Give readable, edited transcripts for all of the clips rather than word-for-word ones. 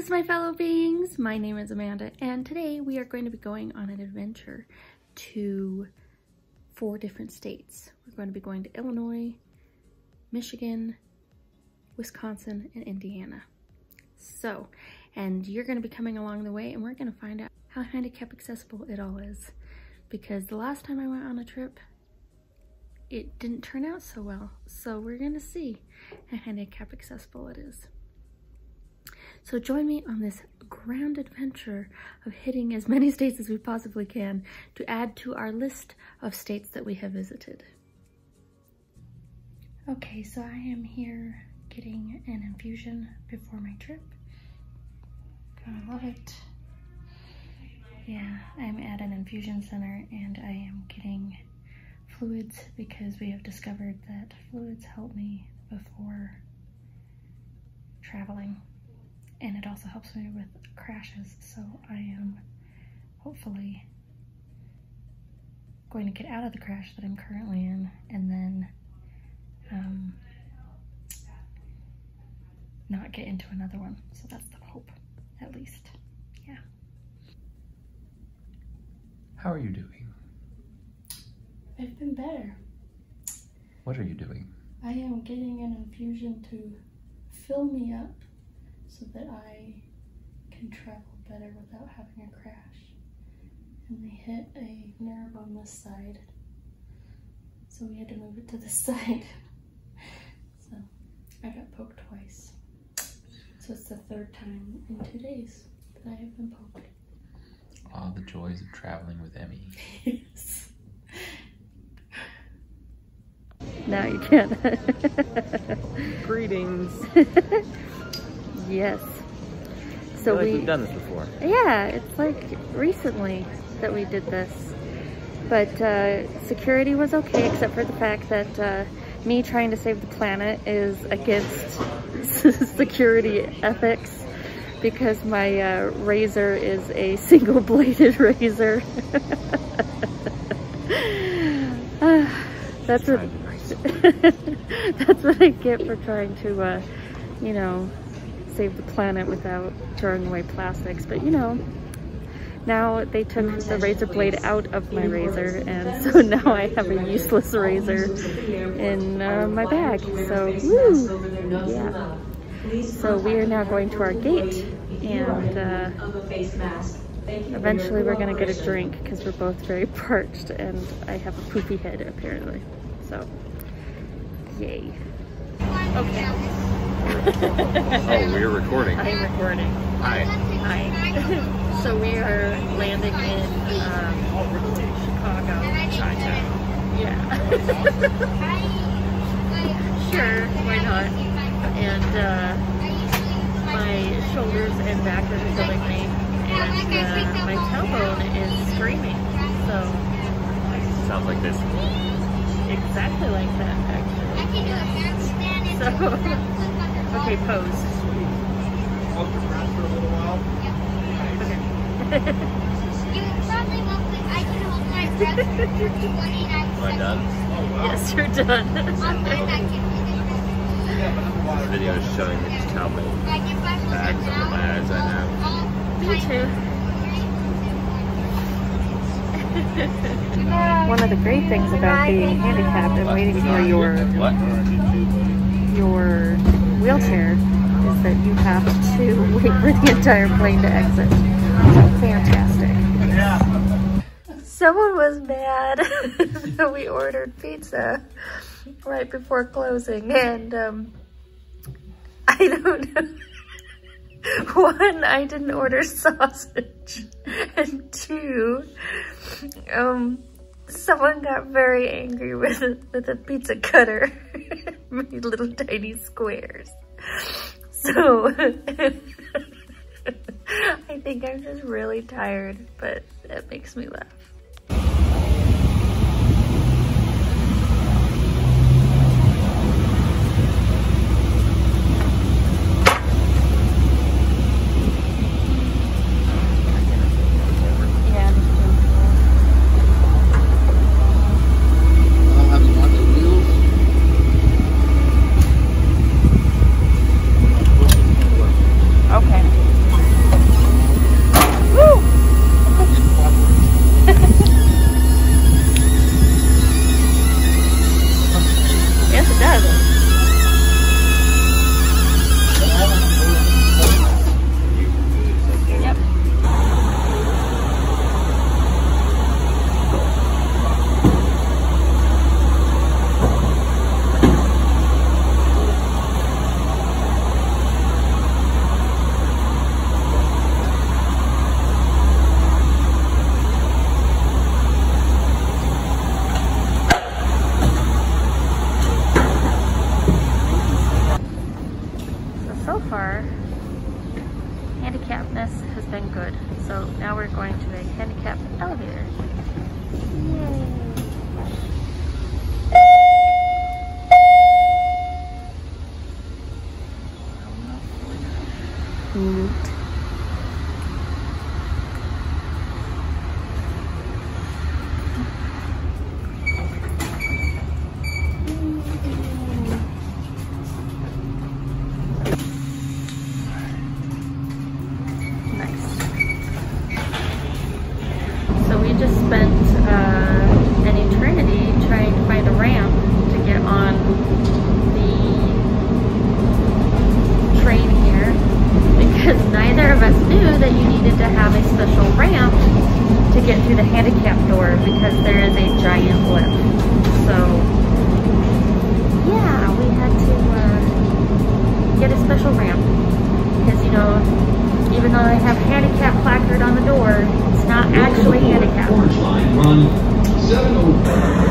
Greetings, my fellow beings. My name is Amanda, and today we are going to be going on an adventure to 4 different states. We're going to be going to Illinois, Michigan, Wisconsin, and Indiana. So, and you're going to be coming along the way, and we're going to find out how handicap accessible it all is. Because the last time I went on a trip, it didn't turn out so well. So we're going to see how handicap accessible it is. So join me on this grand adventure of hitting as many states as we possibly can to add to our list of states that we have visited. Okay, so I am here getting an infusion before my trip. Gonna love it. Yeah, I'm at an infusion center and I am getting fluids because we have discovered that fluids help me before traveling. And it also helps me with crashes, so I am hopefully going to get out of the crash that I'm currently in and then not get into another one. So that's the hope, at least. Yeah. How are you doing? I've been better. What are you doing? I am getting an infusion to fill me up so that I can travel better without having a crash. And they hit a nerve on this side, so we had to move it to the side. So I got poked twice. So it's the 3rd time in 2 days that I have been poked. All the joys of traveling with Emmy. Yes. Now you can. Greetings. Yes. So we've done this before. Yeah, it's like recently that we did this. But security was okay, except for the fact that me trying to save the planet is against security ethics because my razor is a single-bladed razor. That's what that's what I get for trying to, you know, save the planet without throwing away plastics. But you know, now they took the razor blade out of my razor, and so now I have a useless razor in my bag. So woo, yeah. So we are now going to our gate, and eventually we're gonna get a drink because we're both very parched, and I have a poopy head apparently. So yay. Okay. Oh, we're recording. I'm recording. Hi. Hi. So we are landing in Chicago. Yeah. Sure, why not? And my shoulders and back are killing me, and my tailbone is screaming. So Sounds like this. exactly like that, actually. So, okay, pose. Hold the breath for a little while. Okay. You probably won't, but I can hold my breath for 29 seconds. Am I done? Yes, you're done. I'll try that again. This video is showing me just how many bags under my eyes I have. Me too. One of the great things about being handicapped and waiting for your wheelchair is that you have to wait for the entire plane to exit. So fantastic. Someone was mad that we ordered pizza right before closing, and I don't know. 1, I didn't order sausage, and 2, someone got very angry with a pizza cutter, made little tiny squares. So I think I'm just really tired, but that makes me laugh. Okay. good. So now we're going to a handicapped elevator. Yay! Neat. So we just spent an eternity trying to find a ramp to get on the train here because neither of us knew that you needed to have a special ramp to get through the handicap door because there is a giant lift. So yeah, we had to get a special ramp because, you know, even though they have handicap placard on the door, it's not actually handicapped. Orange line, run 705.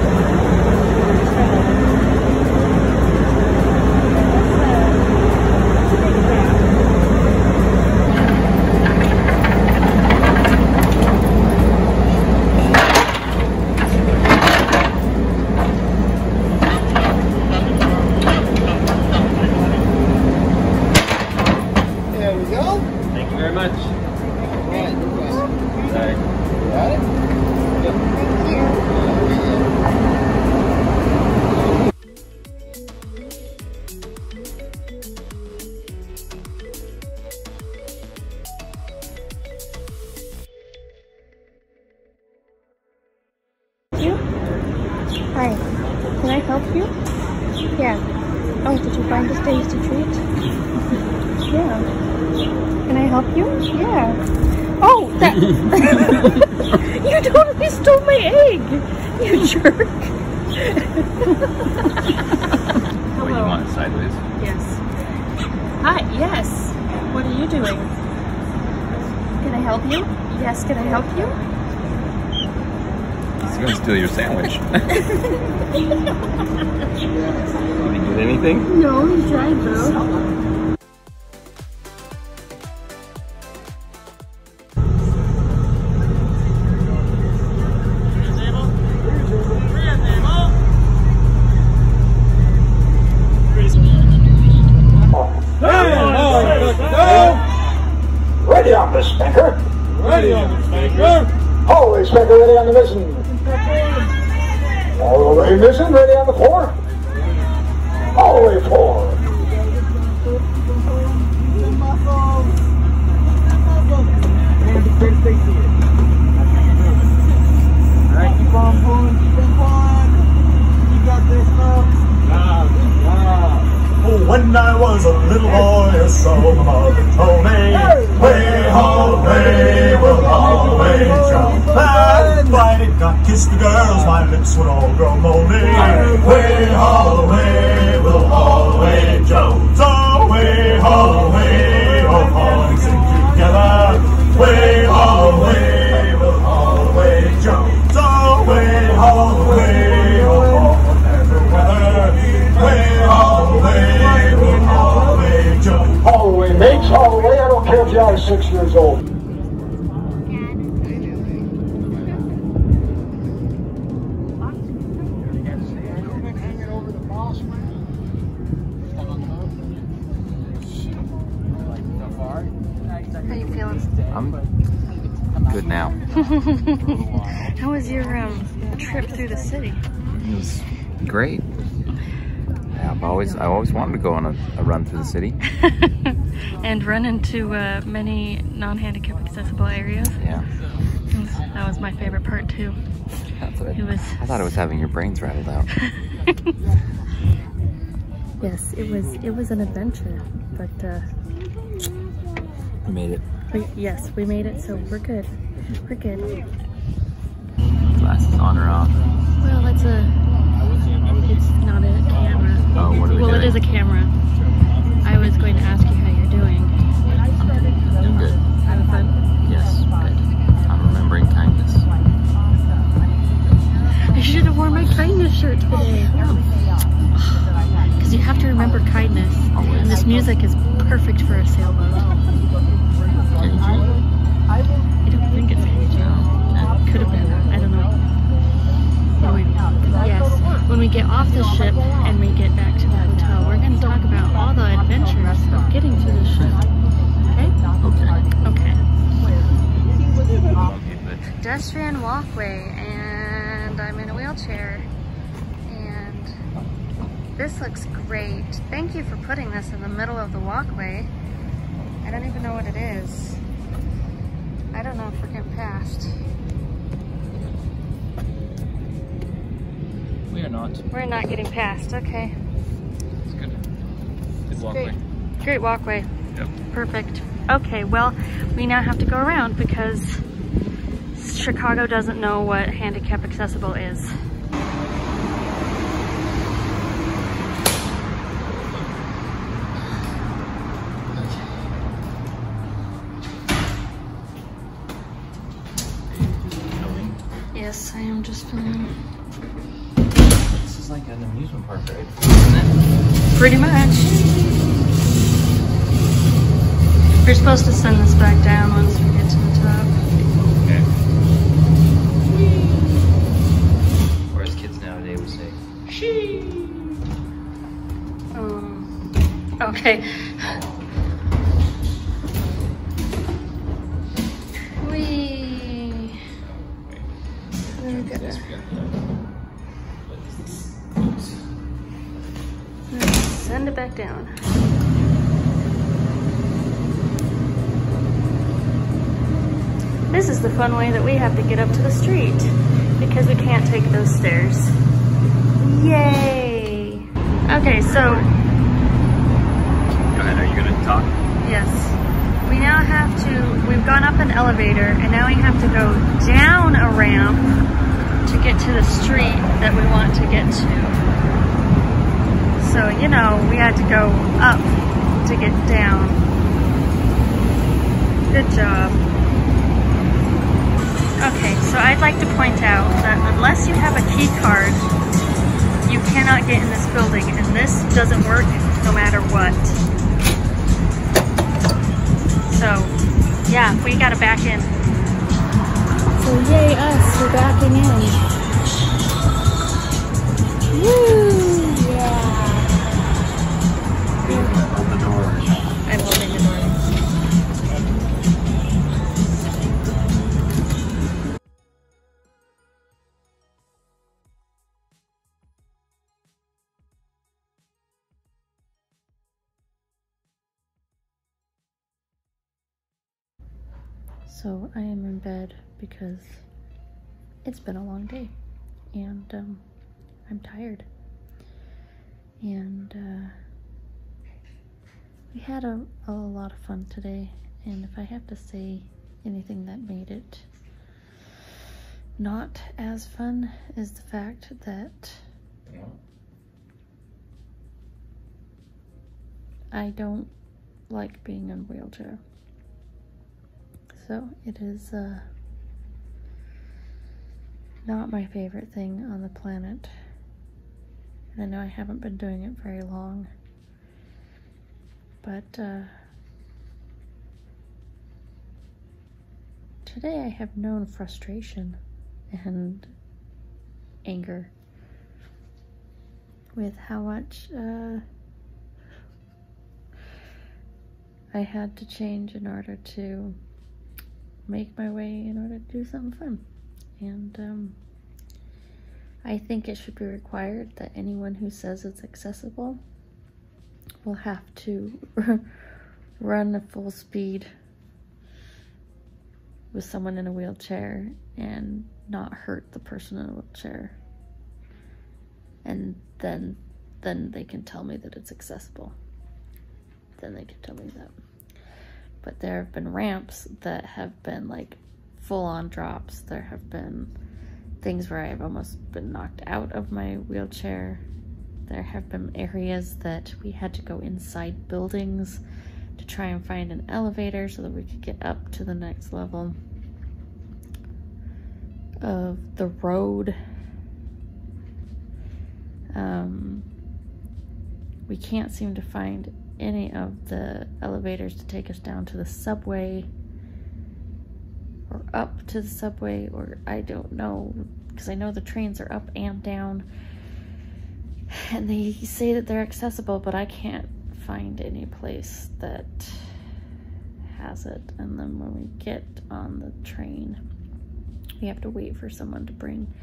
There we go. Thank you very much. All right, no question. Sorry. Got it? Yep. You? Hi. Can I help you? Yeah. Oh, did you find this days to treat? Yeah. Can I help you? Yeah. Oh, that... You totally stole my egg! You jerk! What do you want, sideways? Yes. Hi, yes. What are you doing? Can I help you? Yes, can I help you? He's gonna steal your sandwich. Did he get anything? No, he's trying though. Ready on the spanker. Ready on the spanker. Holy spanker, ready on the mission. All the way mission, ready on the floor. All the way forward. Alright, keep on pulling, keep on pulling. You got this, folks. Oh, when I was a little boy, so my mother told me, way away, we'll always jump back. If I did not kiss the girls, my lips would all grow moldy. Way away, we'll always jump. So way away, oh, always sing together. Way away, we'll always jump. So way away, oh, whatever weather. Way away, we'll always jump. All the way, mates, all the way. I don't care if you are 6 years old. How you feeling? I'm good now. How was your trip through the city? It was great. Yeah, I always wanted to go on a run through the city. And run into many non-handicap accessible areas. Yeah. That was my favorite part too. I thought it was having your brains rattled out. Yes, it was an adventure, but We made it. yes, we made it, so we're good. We're good. Glasses on or off? Well, it's not a camera. Oh, what are we Well, doing? it is a camera. I was going to ask you how you're doing. I'm good. Having fun? Yes. Good. I'm remembering kindness. I should have worn my kindness shirt today. Because you have to remember kindness. Always. And this music is perfect for a sailboat. Can you? get off the ship and we get back to the hotel, we're going to talk about all the adventures of getting to the ship. Okay? Okay. Pedestrian walkway, and I'm in a wheelchair, and this looks great. Thank you for putting this in the middle of the walkway. I don't even know what it is. I don't know if we're getting past. We are not. We're not getting past, okay. It's good. Good walkway. Great walkway. Yep. Perfect. Okay, well, we now have to go around because Chicago doesn't know what handicap accessible is. Yes, I am just filming. This is like an amusement park ride, isn't it? Pretty much. We're supposed to send this back down once we get to the top. Okay. Or as kids nowadays would say, shee. Okay. Send it back down. This is the fun way that we have to get up to the street because we can't take those stairs. Yay! Okay, so... Go ahead, are you gonna talk? Yes. We now have to, we've gone up an elevator and now we have to go down a ramp to get to the street that we want to get to. So, you know, we had to go up to get down. Good job. Okay, so I'd like to point out that unless you have a key card, you cannot get in this building, and this doesn't work no matter what. So, yeah, we gotta back in. So yay us, we're backing in. Woo! Yeah! Hold the door. I'm holding the door. So I am in bed because it's been a long day and I'm tired. And we had a lot of fun today, and if I have to say anything that made it not as fun is the fact that I don't like being in a wheelchair. So it is not my favorite thing on the planet. And I know I haven't been doing it very long. But today I have known frustration and anger with how much I had to change in order to make my way in order to do something fun. And I think it should be required that anyone who says it's accessible will have to run at full speed with someone in a wheelchair and not hurt the person in a wheelchair. And then they can tell me that it's accessible. Then they can tell me that. But there have been ramps that have been like full-on drops. There have been things where I've almost been knocked out of my wheelchair. There have been areas that we had to go inside buildings to try and find an elevator so that we could get up to the next level of the road. We can't seem to find any of the elevators to take us down to the subway or up to the subway, or I don't know, because I know the trains are up and down. And they say that they're accessible, but I can't find any place that has it. And then when we get on the train, we have to wait for someone to bring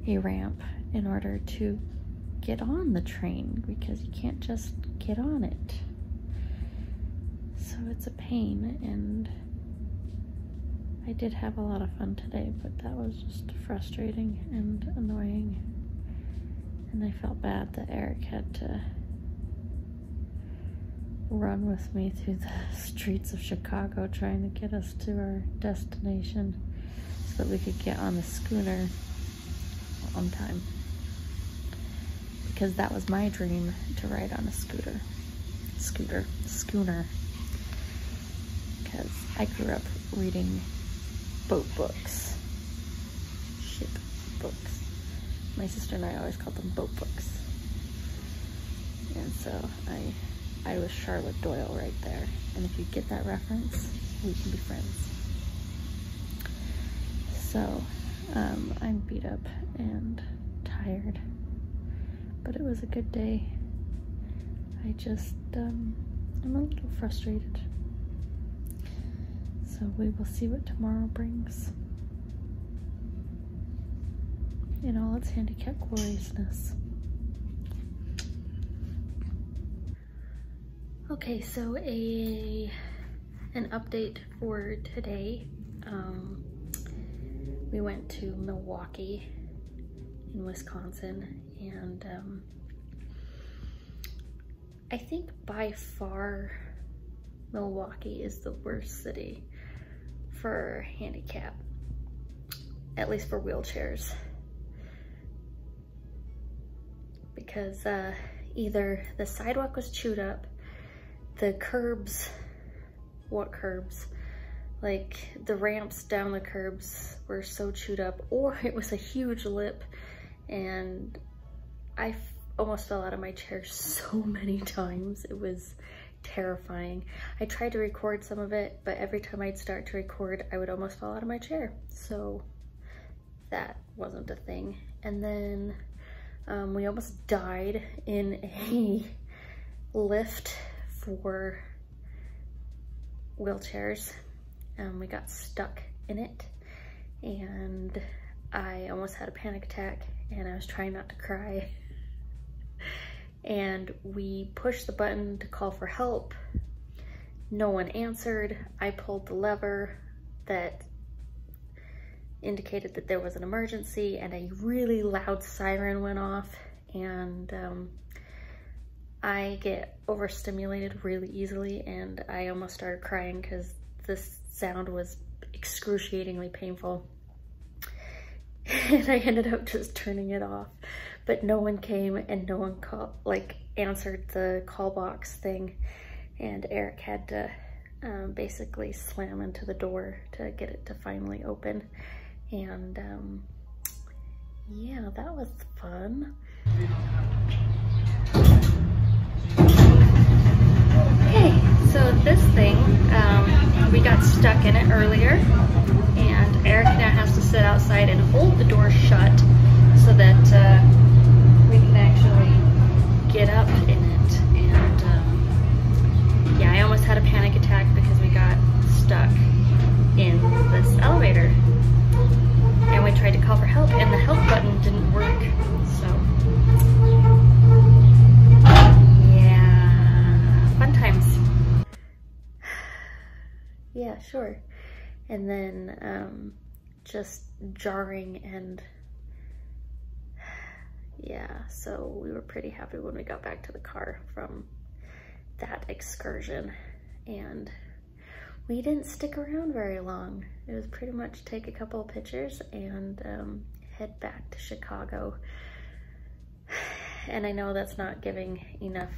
a ramp in order to get on the train, because you can't just get on it. So it's a pain, and I did have a lot of fun today, but that was just frustrating and annoying. And I felt bad that Eric had to run with me through the streets of Chicago trying to get us to our destination so that we could get on the schooner on time. Because that was my dream, to ride on a schooner. Because I grew up reading boat books, ship books. My sister and I always called them boat books. And so I was Charlotte Doyle right there. And if you get that reference, we can be friends. So, I'm beat up and tired, but it was a good day. I just, I'm a little frustrated. So we will see what tomorrow brings in all its handicap gloriousness. Okay, so an update for today. We went to Milwaukee in Wisconsin, and I think by far Milwaukee is the worst city for handicap, at least for wheelchairs, because either the sidewalk was chewed up, the curbs, what curbs? Like the ramps down the curbs were so chewed up, or it was a huge lip, and I almost fell out of my chair so many times. It was terrifying. I tried to record some of it, but every time I'd start to record, I would almost fall out of my chair. So that wasn't a thing. And then we almost died in a lift for wheelchairs. We got stuck in it, and I almost had a panic attack, and I was trying not to cry. And we pushed the button to call for help. No one answered. I pulled the lever that indicated that there was an emergency, and a really loud siren went off, and I get overstimulated really easily, and I almost started crying because this sound was excruciatingly painful. And I ended up just turning it off, but no one came, and no one answered the call box thing, and Eric had to basically slam into the door to get it to finally open. And yeah, that was fun. Okay, so this thing, we got stuck in it earlier, and Eric now has to sit outside and hold the door shut so that we can actually get up in it. And yeah, I almost had a panic attack because we got stuck in this elevator, and we tried to call for help, and the help button didn't work. So yeah, fun times. Yeah, sure. And then just jarring, and yeah, so we were pretty happy when we got back to the car from that excursion, and we didn't stick around very long. It was pretty much take a couple of pictures and head back to Chicago. And I know that's not giving enough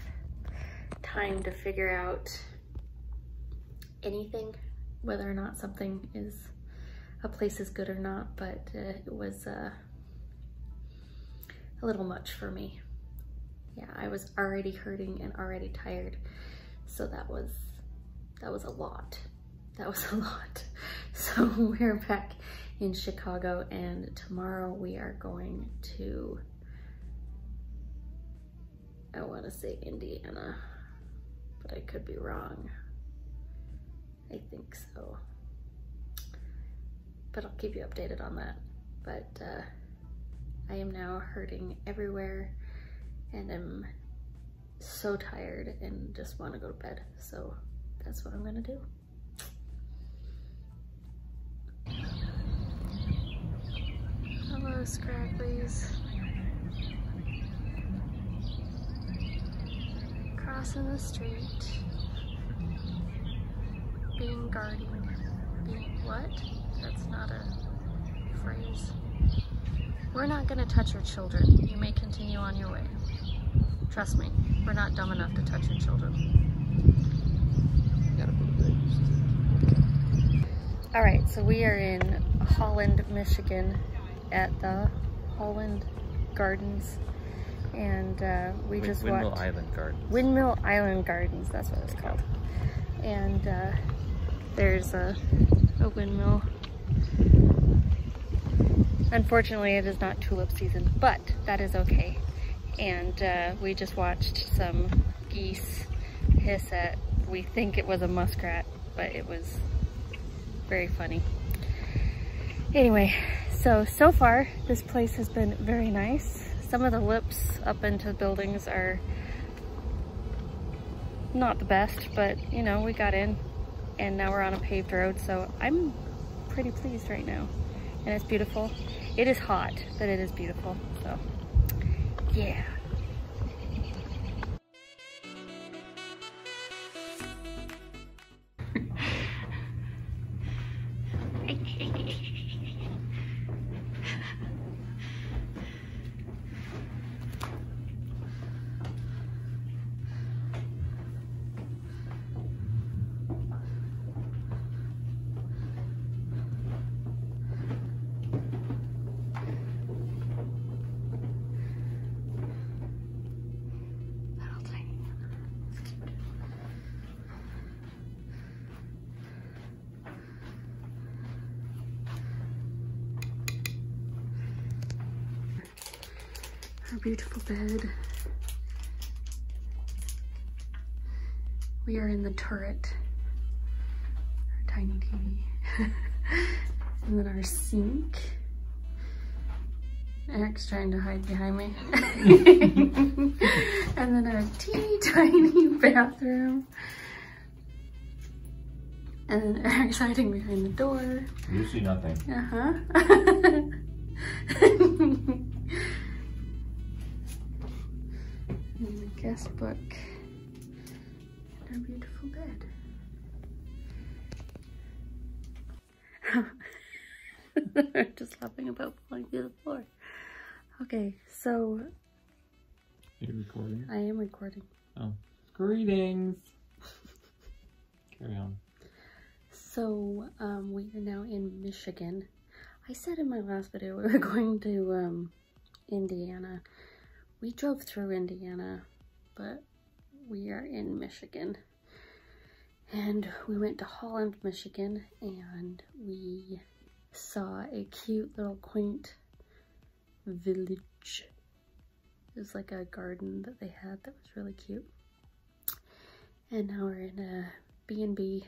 time to figure out anything, whether or not something is, a place is good or not, but it was a little much for me. Yeah, I was already hurting and already tired, so that was a lot. That was a lot. So we're back in Chicago, and tomorrow we are going to I want to say Indiana, but I could be wrong. I think so. But I'll keep you updated on that. But I am now hurting everywhere and I'm so tired and just want to go to bed. So that's what I'm gonna do. Hello, Scragglies. Crossing the street. Being guardian. Being what? That's not a phrase. We're not gonna touch your children. You may continue on your way. Trust me, we're not dumb enough to touch your children. All right, so we are in Holland, Michigan at the Holland Gardens. And we just Windmill walked. Island Gardens. Windmill Island Gardens, that's what it's called. And there's a windmill. Unfortunately, it is not tulip season, but that is okay. And we just watched some geese hiss at, we think it was a muskrat, but it was very funny. Anyway, so far this place has been very nice. Some of the lips up into the buildings are not the best, but you know, we got in and now we're on a paved road, so I'm pretty pleased right now. And it's beautiful. It is hot, but it is beautiful, so yeah. Our beautiful bed. We are in the turret. Our tiny TV. And then our sink. Eric's trying to hide behind me. And then our teeny tiny bathroom. And then Eric's hiding behind the door. You see nothing. Uh-huh. And the guest book. And our beautiful bed. I'm just laughing about falling through the floor. Okay, so... Are you recording? I am recording. Oh. Greetings! Carry on. So, we are now in Michigan. I said in my last video we were going to, Indiana. We drove through Indiana, but we are in Michigan. And we went to Holland, Michigan, and we saw a cute little quaint village. It was like a garden that they had that was really cute. And now we're in a B&B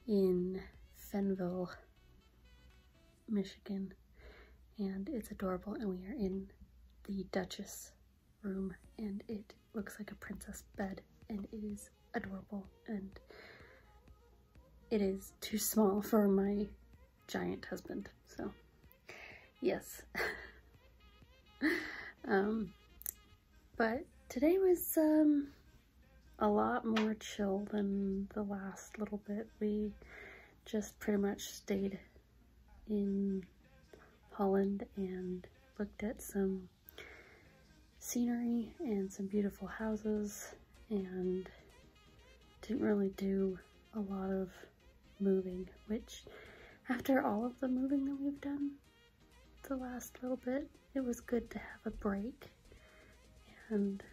in Fenville, Michigan, and it's adorable. And we are in the Duchess room, and it looks like a princess bed, and it is adorable, and it is too small for my giant husband, so yes. But today was a lot more chill than the last little bit. We just pretty much stayed in Holland and looked at some scenery and some beautiful houses, and didn't really do a lot of moving, which after all of the moving that we've done the last little bit, it was good to have a break. And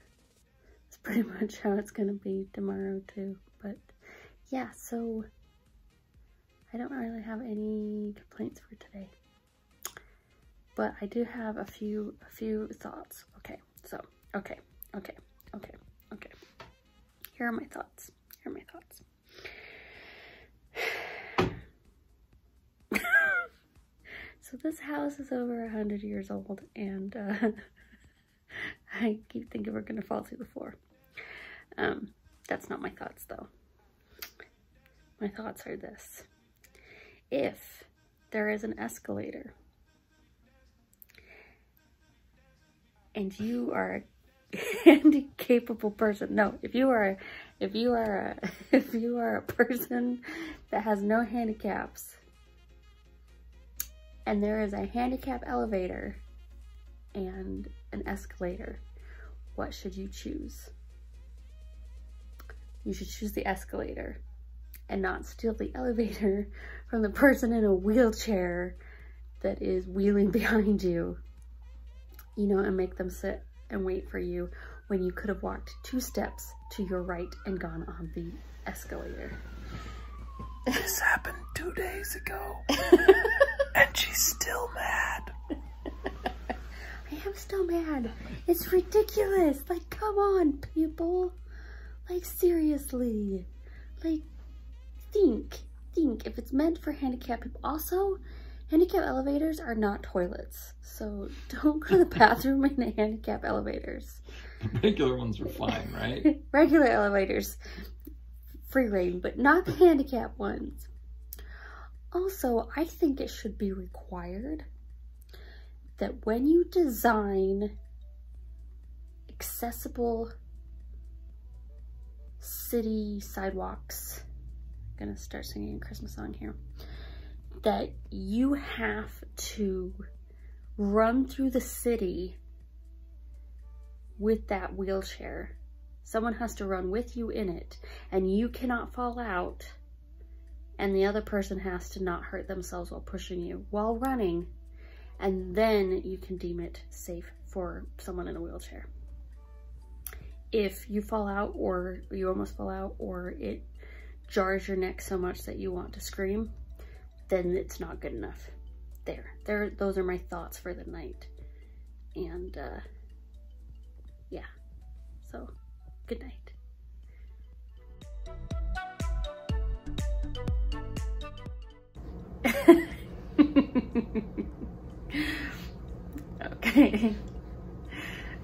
it's pretty much how it's gonna be tomorrow too. But yeah, so I don't really have any complaints for today, but I do have a few thoughts. Okay, Okay. Here are my thoughts. So this house is over 100 years old, and I keep thinking we're gonna fall through the floor. That's not my thoughts though. My thoughts are this. If there is an escalator and you are a handy-capable person, no, if you are a person that has no handicaps, and there is a handicap elevator and an escalator, what should you choose? You should choose the escalator and not steal the elevator from the person in a wheelchair that is wheeling behind you, you know, and make them sit and wait for you when you could have walked 2 steps to your right and gone on the escalator. This happened 2 days ago, and she's still mad. I am still mad. It's ridiculous. Like, come on, people. Like, seriously. Like, think. If it's meant for handicapped people. Also, handicap elevators are not toilets. So don't go to the bathroom in the handicap elevators. Regular ones are fine, right? Regular elevators. Free reign, but not the handicap ones. Also, I think it should be required that when you design accessible city sidewalks, I'm gonna start singing a Christmas song here, that you have to run through the city with that wheelchair. Someone has to run with you in it, and you cannot fall out, and the other person has to not hurt themselves while pushing you while running, and then you can deem it safe for someone in a wheelchair. If you fall out, or you almost fall out, or it jars your neck so much that you want to scream, then it's not good enough. Those are my thoughts for the night. And yeah, so good night. Okay.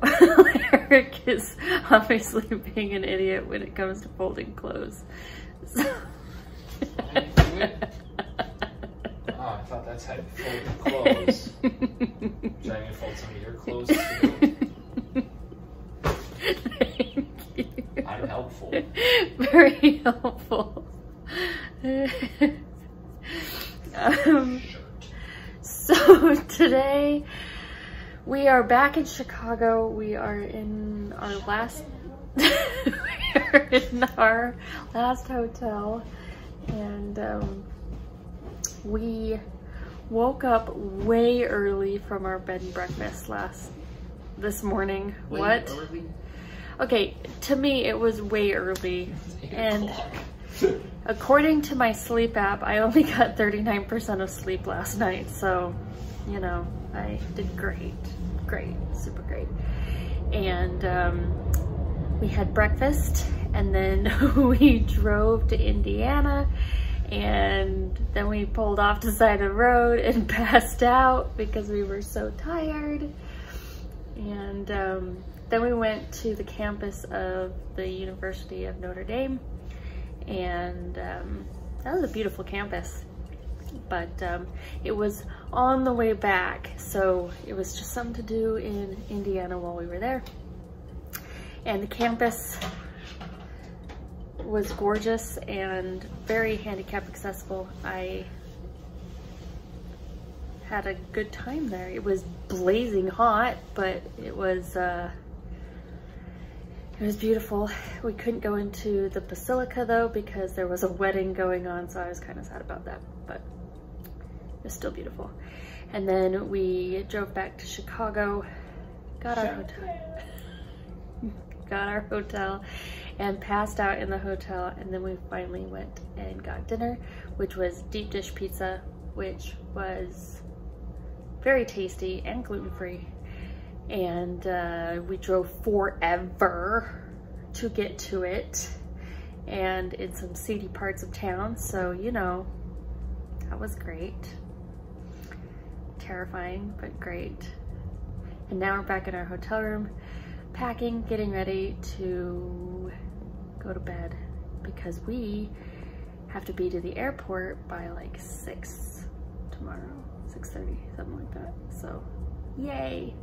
Well, Eric is obviously being an idiot when it comes to folding clothes. So I thought that's how you fold clothes. Trying to fold some of your clothes too. Thank you. I'm helpful. Very helpful. So today we are back in Chicago. We are in our last hotel, and we woke up way early from our bed and breakfast this morning. What? Early? Okay, to me it was way early, and according to my sleep app, I only got 39% of sleep last night, so, you know, I did great, super great. And we had breakfast, and then we drove to Indiana, and then we pulled off the side of the road and passed out because we were so tired. And then we went to the campus of the University of Notre Dame, and that was a beautiful campus, but it was on the way back, so it was just something to do in Indiana while we were there. And the campus was gorgeous and very handicap accessible. I had a good time there. It was blazing hot, but it was beautiful. We couldn't go into the basilica though because there was a wedding going on, so I was kind of sad about that, but it was still beautiful. And then we drove back to Chicago, got our hotel and passed out in the hotel, and then we finally went and got dinner, which was deep dish pizza, which was very tasty and gluten-free. and we drove forever to get to it, and in some seedy parts of town, so you know, that was great. Terrifying, but great. And now we're back in our hotel room, packing, getting ready to go to bed because we have to be to the airport by like 6 tomorrow, 6:30, something like that. So, yay.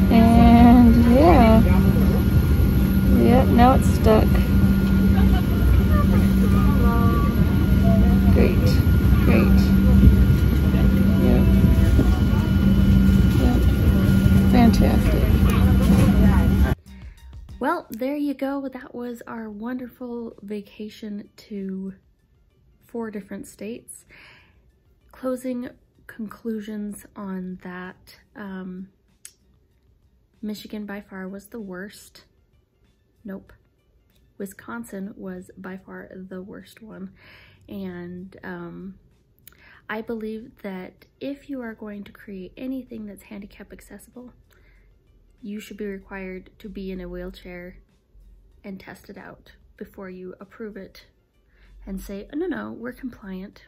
And yeah, now it's stuck. Great. Yep. Fantastic. Well, there you go. That was our wonderful vacation to 4 different states. Closing conclusions on that. Michigan by far was the worst. Nope. Wisconsin was by far the worst one. And I believe that if you are going to create anything that's handicap accessible, you should be required to be in a wheelchair and test it out before you approve it and say, oh, no, we're compliant.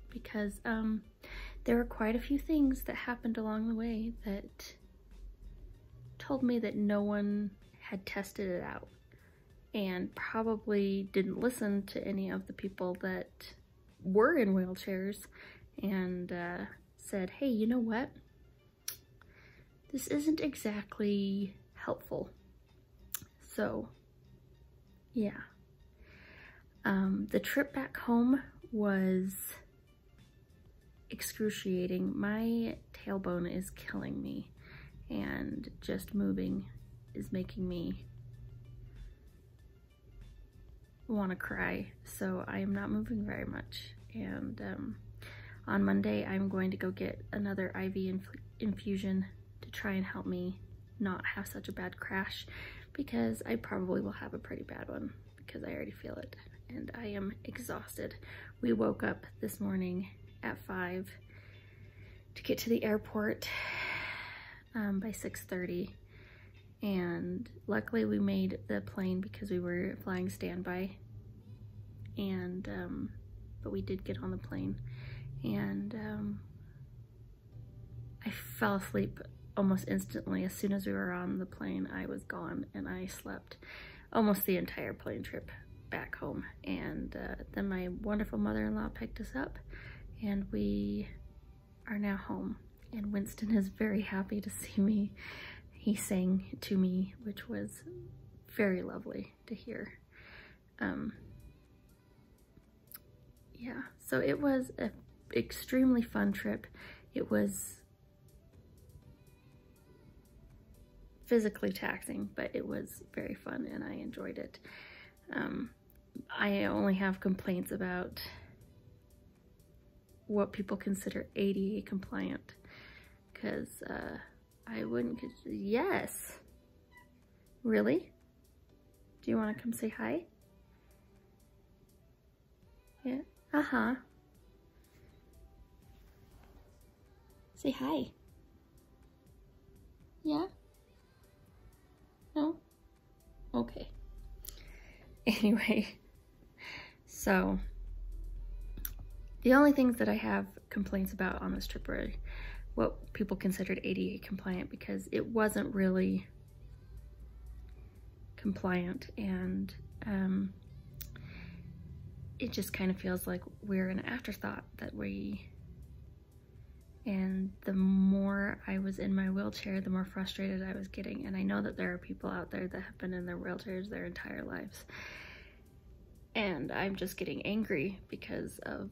Because there were quite a few things that happened along the way that told me that no one had tested it out and probably didn't listen to any of the people that were in wheelchairs and said, hey, you know what? This isn't exactly helpful. So, yeah. The trip back home was excruciating. My tailbone is killing me, and just moving is making me want to cry. So I am not moving very much. And on Monday, I'm going to go get another IV infusion to try and help me not have such a bad crash, because I probably will have a pretty bad one because I already feel it and I am exhausted. We woke up this morning at 5 to get to the airport by 6:30, and luckily we made the plane because we were flying standby, and but we did get on the plane, and I fell asleep almost instantly. As soon as we were on the plane, I was gone, and I slept almost the entire plane trip back home. And then my wonderful mother-in-law picked us up, and we are now home. And Winston is very happy to see me. He sang to me, which was very lovely to hear. Yeah, so it was an extremely fun trip. It was physically taxing, but it was very fun and I enjoyed it. I only have complaints about what people consider ADA compliant, because I wouldn't. Yes, really? Do you want to come say hi? Yeah. Say hi. Yeah? No? Okay. Anyway, so the only things that I have complaints about on this trip were what people considered ADA compliant, because it wasn't really compliant, and it just kind of feels like we're an afterthought that we, and the more I was in my wheelchair, the more frustrated I was getting. And I know that there are people out there that have been in their wheelchairs their entire lives, and I'm just getting angry because of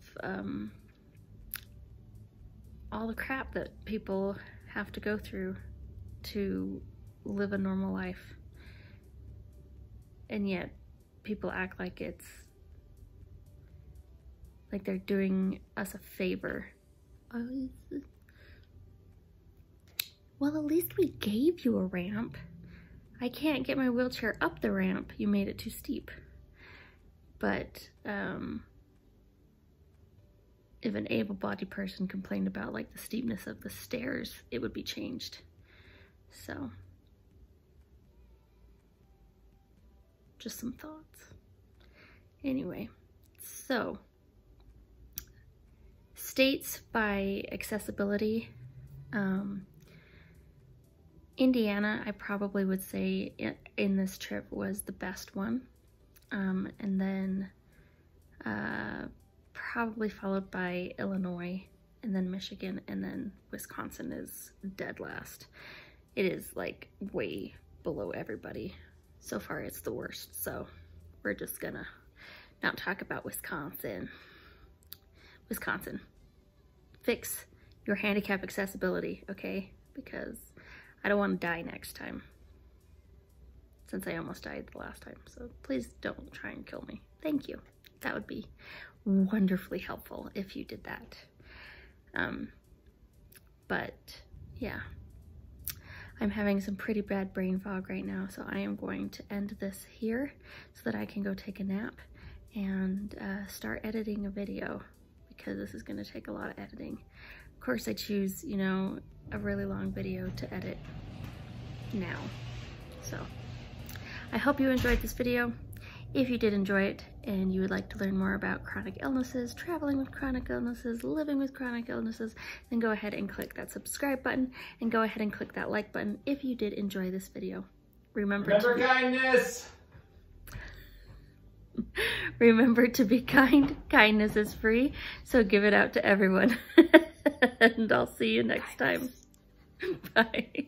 all the crap that people have to go through to live a normal life. And yet people act like it's like they're doing us a favor. Well, at least we gave you a ramp. I can't get my wheelchair up the ramp. You made it too steep. But if an able-bodied person complained about like the steepness of the stairs, it would be changed. So, just some thoughts. Anyway, so states by accessibility. Indiana, I probably would say in this trip was the best one. And then probably followed by Illinois, and then Michigan, and then Wisconsin is dead last. It is like way below everybody. So far it's the worst, so we're just gonna not talk about Wisconsin. Wisconsin, fix your handicap accessibility, okay? Because I don't want to die next time, since I almost died the last time. So please don't try and kill me. Thank you. That would be wonderfully helpful if you did that. But yeah, I'm having some pretty bad brain fog right now, so I am going to end this here so that I can go take a nap and start editing a video, because this is going to take a lot of editing. Of course, I choose, you know, a really long video to edit now. So I hope you enjoyed this video. If you did enjoy it and you would like to learn more about chronic illnesses, traveling with chronic illnesses, living with chronic illnesses, then go ahead and click that subscribe button and go ahead and click that like button if you did enjoy this video. Remember kindness! Remember to be kind. Kindness is free, so give it out to everyone. And I'll see you next time. Bye.